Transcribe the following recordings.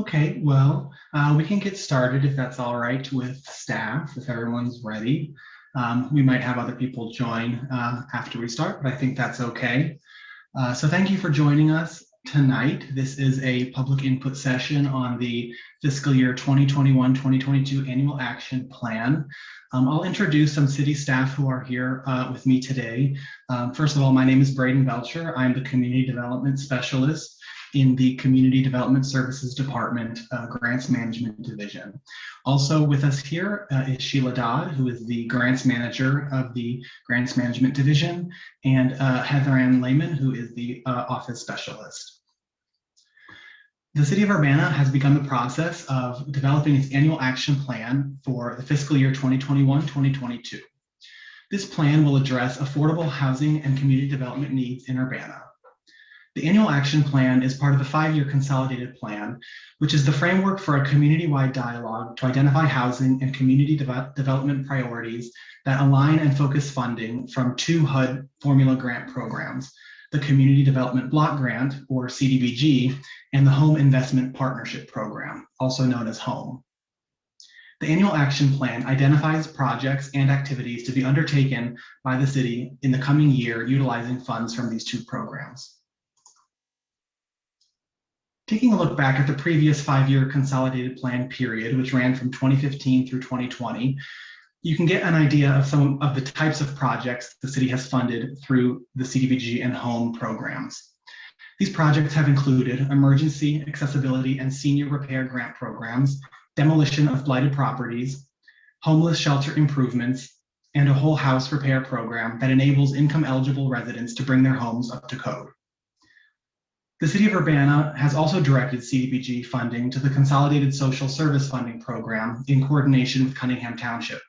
Okay, well, we can get started if that's all right with staff, if everyone's ready. We might have other people join after we start, but I think that's okay. So thank you for joining us tonight. This is a public input session on the fiscal year 2021-2022 annual action plan. I'll introduce some city staff who are here with me today. First of all, my name is Braden Belcher. I'm the Community Development Specialist in the Community Development Services Department, Grants Management Division. Also with us here is Sheila Dodd, who is the Grants Manager of the Grants Management Division, and Heather Ann Lehman, who is the Office Specialist. The City of Urbana has begun the process of developing its annual action plan for the fiscal year 2021-2022. This plan will address affordable housing and community development needs in Urbana. The annual action plan is part of the 5-year consolidated plan, which is the framework for a community-wide dialogue to identify housing and community development priorities that align and focus funding from 2 HUD formula grant programs, the Community Development Block Grant, or CDBG, and the Home Investment Partnership Program, also known as HOME. The annual action plan identifies projects and activities to be undertaken by the city in the coming year utilizing funds from these 2 programs. Taking a look back at the previous 5-year consolidated plan period, which ran from 2015 through 2020, you can get an idea of some of the types of projects the city has funded through the CDBG and HOME programs. These projects have included emergency, accessibility, and senior repair grant programs, demolition of blighted properties, homeless shelter improvements, and a whole house repair program that enables income-eligible residents to bring their homes up to code. The City of Urbana has also directed CDBG funding to the Consolidated Social Service Funding Program in coordination with Cunningham Township.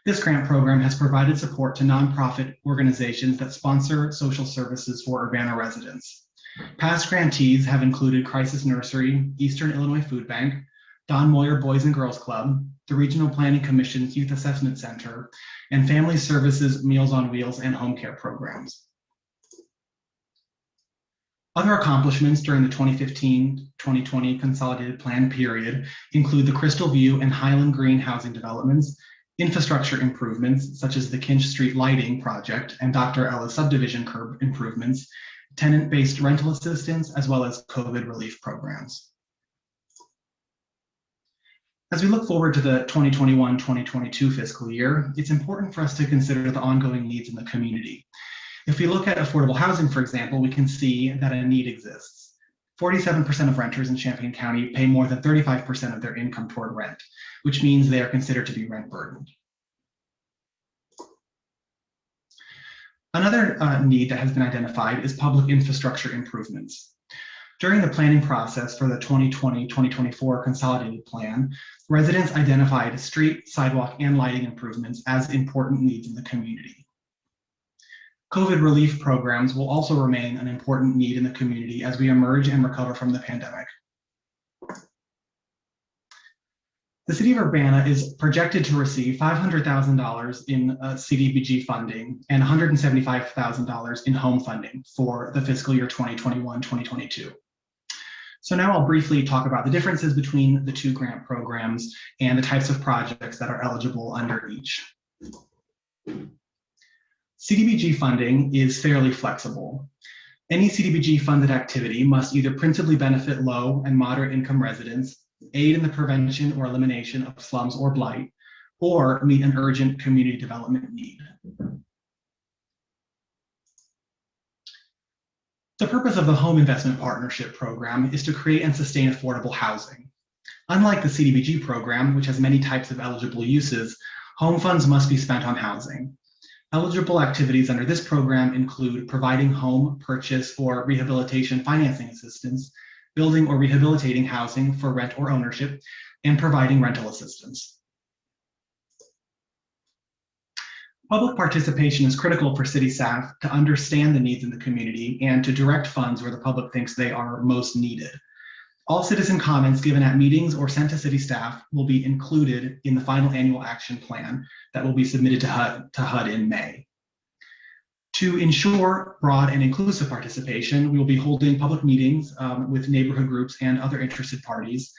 This grant program has provided support to nonprofit organizations that sponsor social services for Urbana residents. Past grantees have included Crisis Nursery, Eastern Illinois Food Bank, Don Moyer Boys and Girls Club, the Regional Planning Commission's Youth Assessment Center, and Family Services Meals on Wheels and home care programs. Other accomplishments during the 2015-2020 consolidated plan period include the Crystal View and Highland Green housing developments, infrastructure improvements such as the Kinch Street lighting project and Dr. Ellis subdivision curb improvements, tenant-based rental assistance, as well as COVID relief programs. As we look forward to the 2021-2022 fiscal year, it's important for us to consider the ongoing needs in the community. If we look at affordable housing, for example, we can see that a need exists. 47% of renters in Champaign County pay more than 35% of their income toward rent, which means they are considered to be rent burdened. Another need that has been identified is public infrastructure improvements. During the planning process for the 2020-2024 consolidated plan, residents identified street, sidewalk, and lighting improvements as important needs in the community. COVID relief programs will also remain an important need in the community as we emerge and recover from the pandemic. The City of Urbana is projected to receive $500,000 in CDBG funding and $175,000 in HOME funding for the fiscal year 2021-2022. So now I'll briefly talk about the differences between the 2 grant programs and the types of projects that are eligible under each. CDBG funding is fairly flexible. Any CDBG funded activity must either principally benefit low and moderate income residents, aid in the prevention or elimination of slums or blight, or meet an urgent community development need. The purpose of the Home Investment Partnership Program is to create and sustain affordable housing. Unlike the CDBG program, which has many types of eligible uses, home funds must be spent on housing. Eligible activities under this program include providing home purchase or rehabilitation financing assistance, building or rehabilitating housing for rent or ownership, and providing rental assistance. Public participation is critical for city staff to understand the needs in the community and to direct funds where the public thinks they are most needed. All citizen comments given at meetings or sent to city staff will be included in the final annual action plan that will be submitted to HUD in May. To ensure broad and inclusive participation, we will be holding public meetings with neighborhood groups and other interested parties.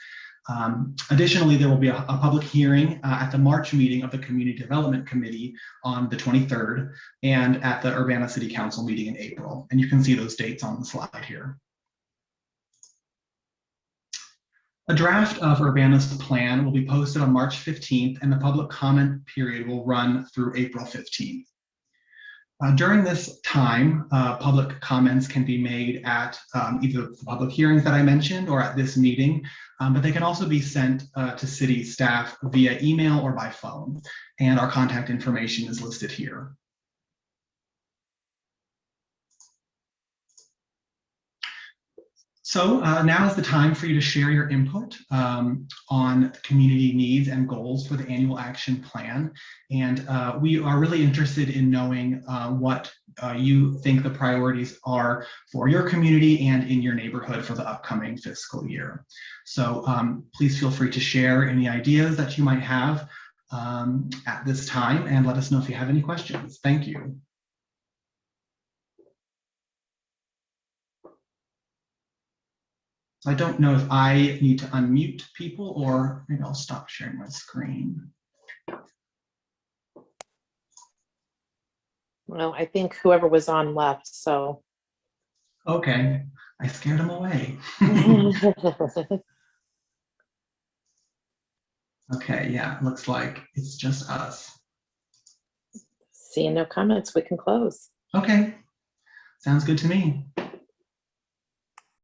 Additionally, there will be a public hearing at the March meeting of the Community Development Committee on the 23rd and at the Urbana City Council meeting in April. And you can see those dates on the slide here. A draft of Urbana's plan will be posted on March 15th, and the public comment period will run through April 15th. During this time, public comments can be made at either the public hearings that I mentioned or at this meeting, but they can also be sent to city staff via email or by phone, and our contact information is listed here. So now is the time for you to share your input on community needs and goals for the annual action plan. And we are really interested in knowing what you think the priorities are for your community and in your neighborhood for the upcoming fiscal year. So please feel free to share any ideas that you might have at this time, and let us know if you have any questions. Thank you. So I don't know if I need to unmute people, or maybe I'll stop sharing my screen. Well, I think whoever was on left, so. Okay, I scared them away. Okay, yeah, it looks like it's just us. Seeing no comments, we can close. Okay, sounds good to me.